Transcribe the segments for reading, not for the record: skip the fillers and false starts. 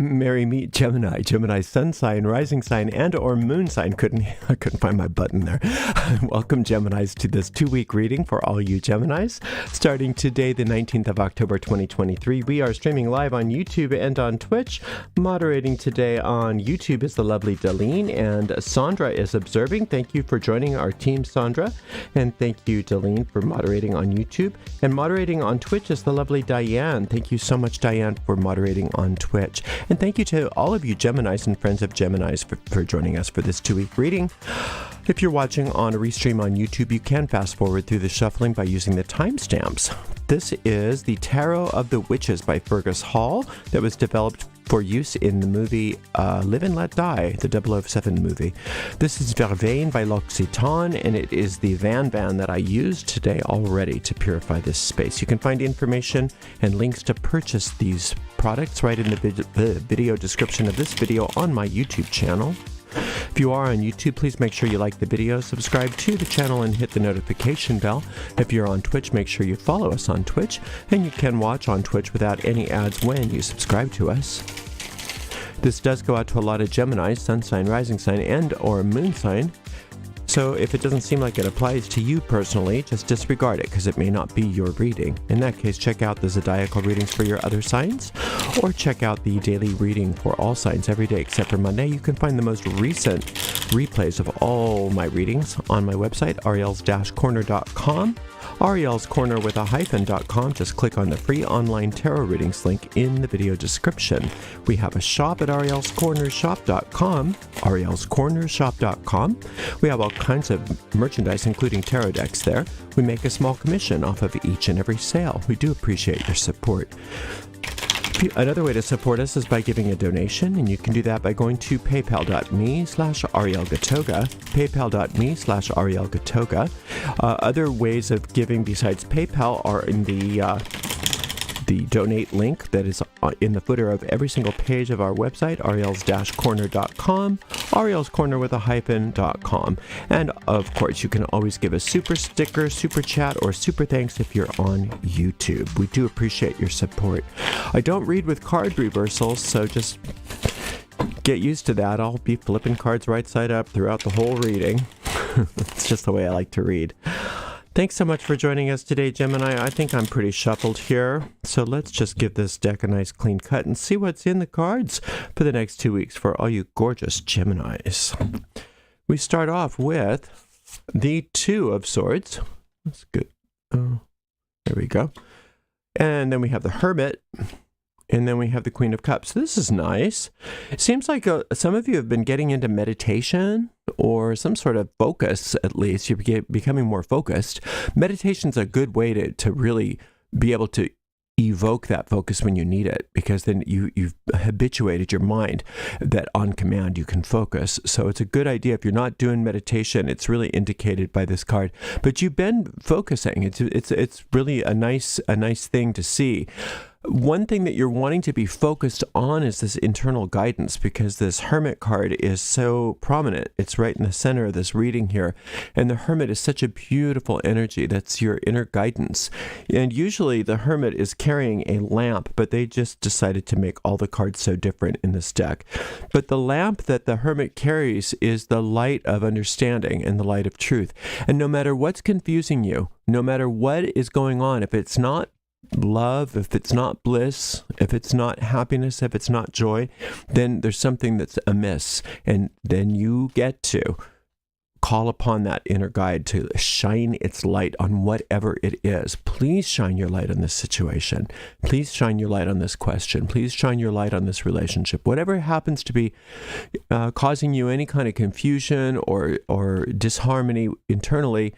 Mary meet Gemini. Gemini's sun sign, rising sign, and or moon sign. I couldn't find my button there. Welcome, Geminis, to this 2-week reading for all you Geminis. Starting today, the 19th of October, 2023, we are streaming live on YouTube and on Twitch. Moderating today on YouTube is the lovely Deline, and Sandra is observing. Thank you for joining our team, Sandra. And thank you, Deline, for moderating on YouTube. And moderating on Twitch is the lovely Diane. Thank you so much, Diane, for moderating on Twitch. And thank you to all of you Geminis and friends of Geminis for joining us for this 2-week reading. If you're watching on a restream on YouTube, you can fast forward through the shuffling by using the timestamps. This is the Tarot of the Witches by Fergus Hall that was developed for use in the movie Live and Let Die, the 007 movie. This is Vervain by L'Occitan, and it is the Van that I used today already to purify this space. You can find information and links to purchase these products right in the video description of this video on my YouTube channel. If you are on YouTube, please make sure you like the video, subscribe to the channel, and hit the notification bell. If you're on Twitch, make sure you follow us on Twitch, and you can watch on Twitch without any ads when you subscribe to us. This does go out to a lot of Geminis, sun sign, rising sign, and or moon sign. So if it doesn't seem like it applies to you personally, just disregard it because it may not be your reading. In that case, check out the zodiacal readings for your other signs, or check out the daily reading for all signs every day except for Monday. You can find the most recent replays of all my readings on my website, ariels-corner.com. Ariel's Corner with a hyphen.com. Just click on the free online tarot readings link in the video description. We have a shop at arielscornershop.com, arielscornershop.com. We have all kinds of merchandise, including tarot decks there. We make a small commission off of each and every sale. We do appreciate your support. Another way to support us is by giving a donation, and you can do that by going to paypal.me/arielgatoga, paypal.me/arielgatoga. Other ways of giving besides PayPal are in the donate link that is in the footer of every single page of our website, ariels-corner.com, Ariel's Corner with a hyphen.com. And of course, you can always give a super sticker, super chat, or super thanks if you're on YouTube. We do appreciate your support. I don't read with card reversals, so just get used to that. I'll be flipping cards right side up throughout the whole reading. It's just the way I like to read. Thanks so much for joining us today, Gemini. I think I'm pretty shuffled here, so let's just give this deck a nice clean cut and see what's in the cards for the next 2 weeks for all you gorgeous Geminis. We start off with the Two of Swords. That's good. Oh, there we go. And then we have the Hermit. And then we have the Queen of Cups. This is nice. It seems like some of you have been getting into meditation or some sort of focus, at least. You're becoming more focused. Meditation's a good way to really be able to evoke that focus when you need it, because then you've habituated your mind that on command you can focus. So it's a good idea. If you're not doing meditation, it's really indicated by this card. But you've been focusing. It's really a nice thing to see. One thing that you're wanting to be focused on is this internal guidance, because this Hermit card is so prominent. It's right in the center of this reading here. And the Hermit is such a beautiful energy. That's your inner guidance. And usually the Hermit is carrying a lamp, but they just decided to make all the cards so different in this deck. But the lamp that the Hermit carries is the light of understanding and the light of truth. And no matter what's confusing you, no matter what is going on, if it's not love, if it's not bliss, if it's not happiness, if it's not joy, then there's something that's amiss. And then you get to call upon that inner guide to shine its light on whatever it is. Please shine your light on this situation. Please shine your light on this question. Please shine your light on this relationship. Whatever happens to be causing you any kind of confusion or disharmony internally,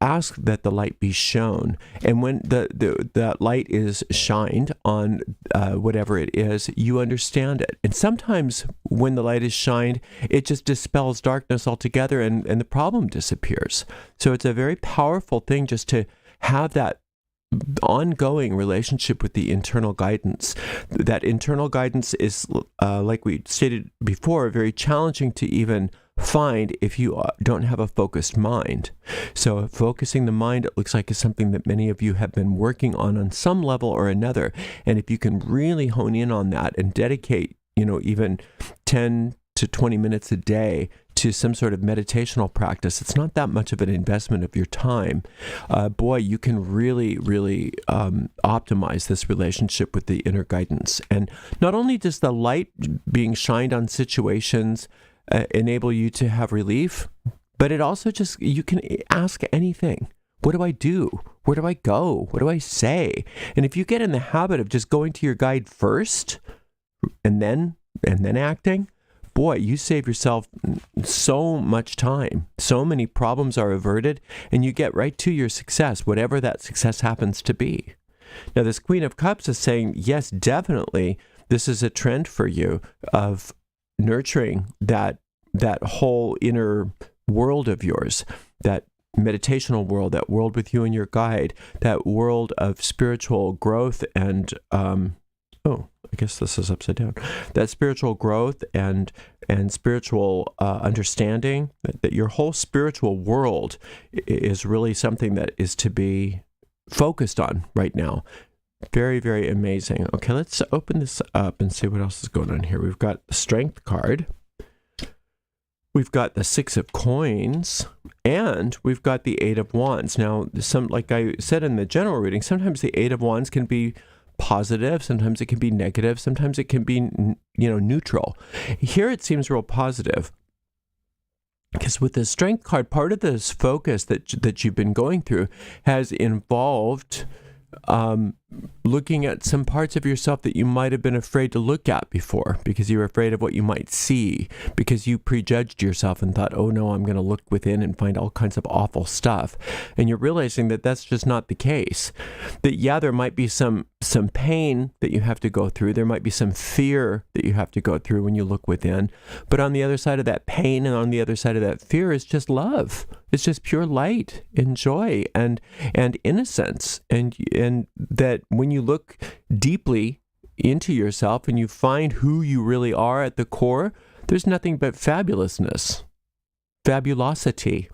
ask that the light be shown. And when that light is shined on whatever it is, you understand it. And sometimes when the light is shined, it just dispels darkness altogether, and the problem disappears. So it's a very powerful thing just to have that ongoing relationship with the internal guidance. That internal guidance is, like we stated before, very challenging to even find if you don't have a focused mind. So focusing the mind, it looks like, is something that many of you have been working on some level or another. And if you can really hone in on that and dedicate, even 10 to 20 minutes a day to some sort of meditational practice, it's not that much of an investment of your time. Boy, you can really, really optimize this relationship with the inner guidance. And not only does the light being shined on situations enable you to have relief, but it also you can ask anything. What do I do? Where do I go? What do I say? And if you get in the habit of just going to your guide first and then acting, boy, you save yourself so much time. So many problems are averted, and you get right to your success, whatever that success happens to be. Now, this Queen of Cups is saying, yes, definitely, this is a trend for you of nurturing that whole inner world of yours, that meditational world, that world with you and your guide, that world of spiritual growth and I guess this is upside down. That spiritual growth and spiritual understanding, that your whole spiritual world is really something that is to be focused on right now. Very, very amazing. Okay, let's open this up and see what else is going on here. We've got the Strength card. We've got the Six of Coins, and we've got the Eight of Wands. Now, like I said in the general reading, sometimes the Eight of Wands can be positive, sometimes it can be negative, sometimes it can be, neutral. Here it seems real positive. Because with the Strength card, part of this focus that you've been going through has involved looking at some parts of yourself that you might have been afraid to look at before because you were afraid of what you might see, because you prejudged yourself and thought, oh no, I'm going to look within and find all kinds of awful stuff. And you're realizing that that's just not the case. That yeah, there might be some pain that you have to go through. There might be some fear that you have to go through when you look within. But on the other side of that pain and on the other side of that fear is just love. It's just pure light and joy and innocence. And that when you look deeply into yourself and you find who you really are at the core, there's nothing but fabulousness, fabulosity.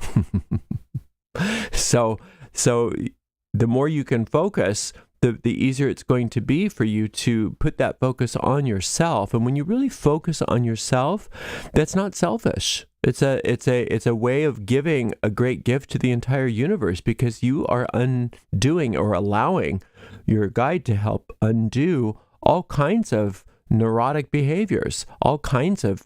So the more you can focus, the easier it's going to be for you to put that focus on yourself. And when you really focus on yourself, that's not selfish. It's a way of giving a great gift to the entire universe, because you are undoing or allowing your guide to help undo all kinds of neurotic behaviors, all kinds of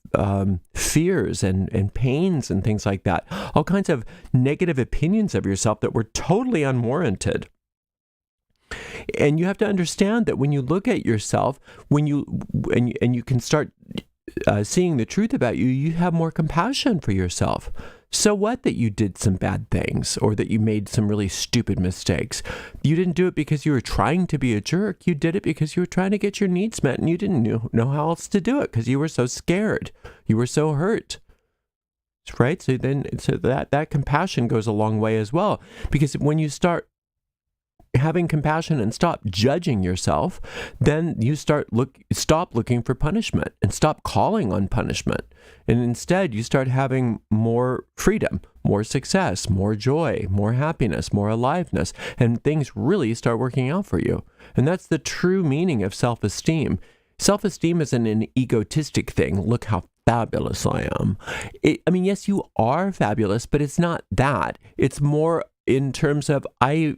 fears and pains and things like that, all kinds of negative opinions of yourself that were totally unwarranted. And you have to understand that when you look at yourself, when you can start seeing the truth about you, you have more compassion for yourself. So what that you did some bad things or that you made some really stupid mistakes? You didn't do it because you were trying to be a jerk. You did it because you were trying to get your needs met, and you didn't know how else to do it because you were so scared. You were so hurt. Right? So that compassion goes a long way as well, because when you start having compassion and stop judging yourself, then you stop looking for punishment and stop calling on punishment. And instead, you start having more freedom, more success, more joy, more happiness, more aliveness, and things really start working out for you. And that's the true meaning of self-esteem. Self-esteem isn't an egotistic thing. Look how fabulous I am. Yes, you are fabulous, but it's not that. It's more in terms of I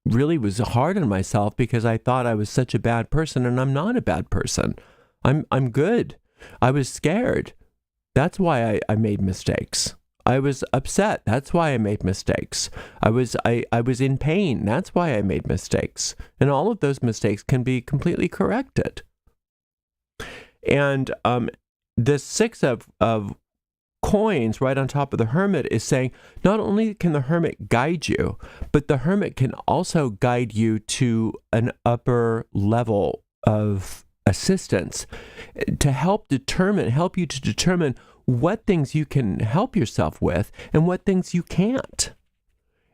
really was hard on myself because I thought I was such a bad person, and I'm not a bad person. I'm good. I was scared. That's why I made mistakes. I was upset. That's why I made mistakes. I was in pain. That's why I made mistakes. And all of those mistakes can be completely corrected. And the Six of Coins right on top of the Hermit is saying not only can the Hermit guide you, but the Hermit can also guide you to an upper level of assistance to help you to determine what things you can help yourself with and what things you can't.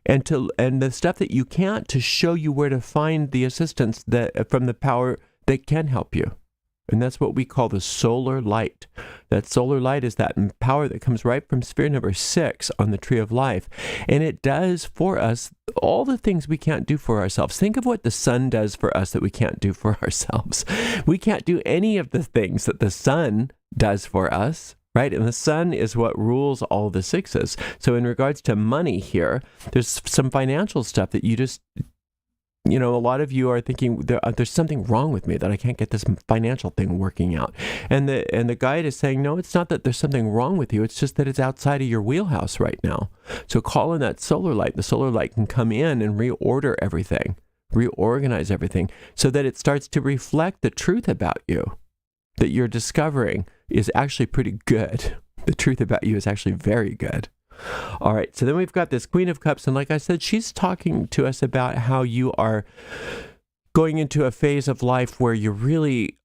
And the stuff that you can't, to show you where to find the assistance from the power that can help you. And that's what we call the solar light. That solar light is that power that comes right from sphere number 6 on the tree of life. And it does for us all the things we can't do for ourselves. Think of what the sun does for us that we can't do for ourselves. We can't do any of the things that the sun does for us, right? And the sun is what rules all the 6s. So in regards to money here, there's some financial stuff that you just... a lot of you are thinking there's something wrong with me, that I can't get this financial thing working out. And the guide is saying, no, it's not that there's something wrong with you. It's just that it's outside of your wheelhouse right now. So call in that solar light. The solar light can come in and reorder everything, reorganize everything so that it starts to reflect the truth about you that you're discovering is actually pretty good. The truth about you is actually very good. All right, so then we've got this Queen of Cups, and like I said, she's talking to us about how you are going into a phase of life where you're really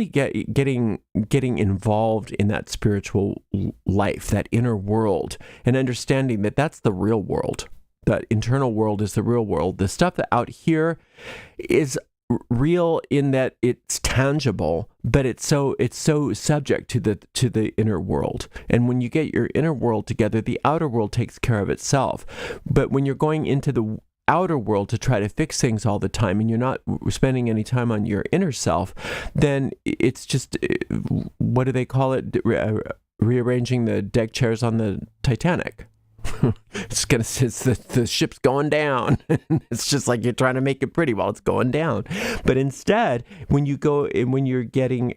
getting involved in that spiritual life, that inner world, and understanding that that's the real world. That internal world is the real world. The stuff that out here is real in that it's tangible, but it's so subject to the inner world. And when you get your inner world together, the outer world takes care of itself. But when you're going into the outer world to try to fix things all the time, and you're not spending any time on your inner self, then it's just, what do they call it? Rearranging the deck chairs on the Titanic. The ship's going down. It's just like you're trying to make it pretty while it's going down. But instead, when you're getting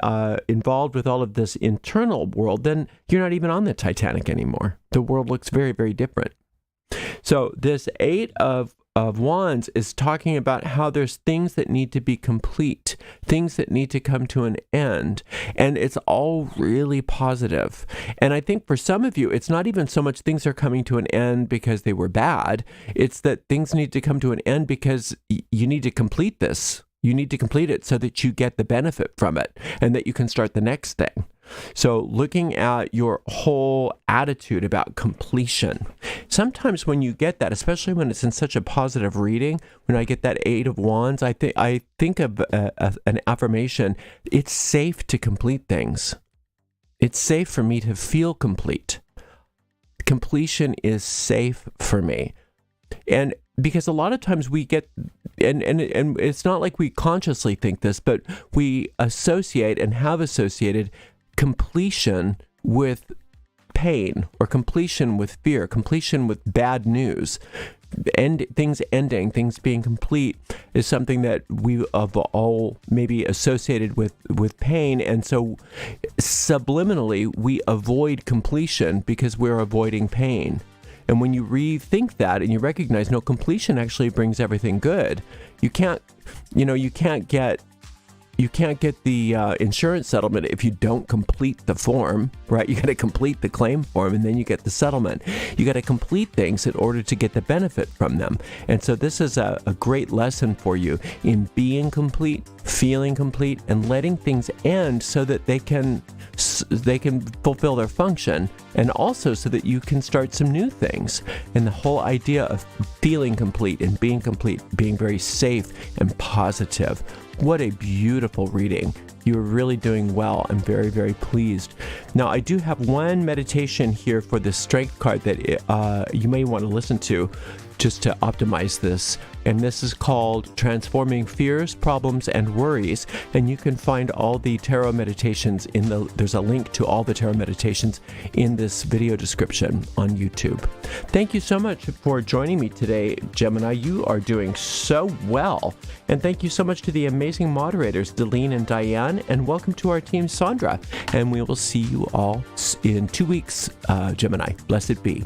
involved with all of this internal world, then you're not even on the Titanic anymore. The world looks very, very different. So this 8 of Wands is talking about how there's things that need to be complete, things that need to come to an end, and it's all really positive. And I think for some of you, it's not even so much things are coming to an end because they were bad, it's that things need to come to an end because you need to complete this. You need to complete it so that you get the benefit from it and that you can start the next thing. So looking at your whole attitude about completion. Sometimes when you get that, especially when it's in such a positive reading, when I get that 8 of Wands, I think of an affirmation. It's safe to complete things. It's safe for me to feel complete. Completion is safe for me. And because a lot of times we get, and it's not like we consciously think this, but we associate and have associated completion with pain, or completion with fear, completion with bad news. Things ending, things being complete is something that we have all maybe associated with pain. And so subliminally, we avoid completion because we're avoiding pain. And when you rethink that and you recognize, no, completion actually brings everything good. You can't get the insurance settlement if you don't complete the form, right? You got to complete the claim form and then you get the settlement. You got to complete things in order to get the benefit from them. And so this is a great lesson for you in being complete, feeling complete, and letting things end so that they can fulfill their function, and also so that you can start some new things. And the whole idea of feeling complete and being complete, being very safe and positive. What a beautiful reading. You're really doing well. I'm very, very pleased. Now, I do have one meditation here for the strength card that you may want to listen to just to optimize this. And this is called Transforming Fears, Problems, and Worries. And you can find all the tarot meditations there's a link to all the tarot meditations in this video description on YouTube. Thank you so much for joining me today, Gemini. You are doing so well. And thank you so much to the amazing moderators, Delene and Diane. And welcome to our team, Sandra. And we will see you all in 2 weeks, Gemini. Blessed be.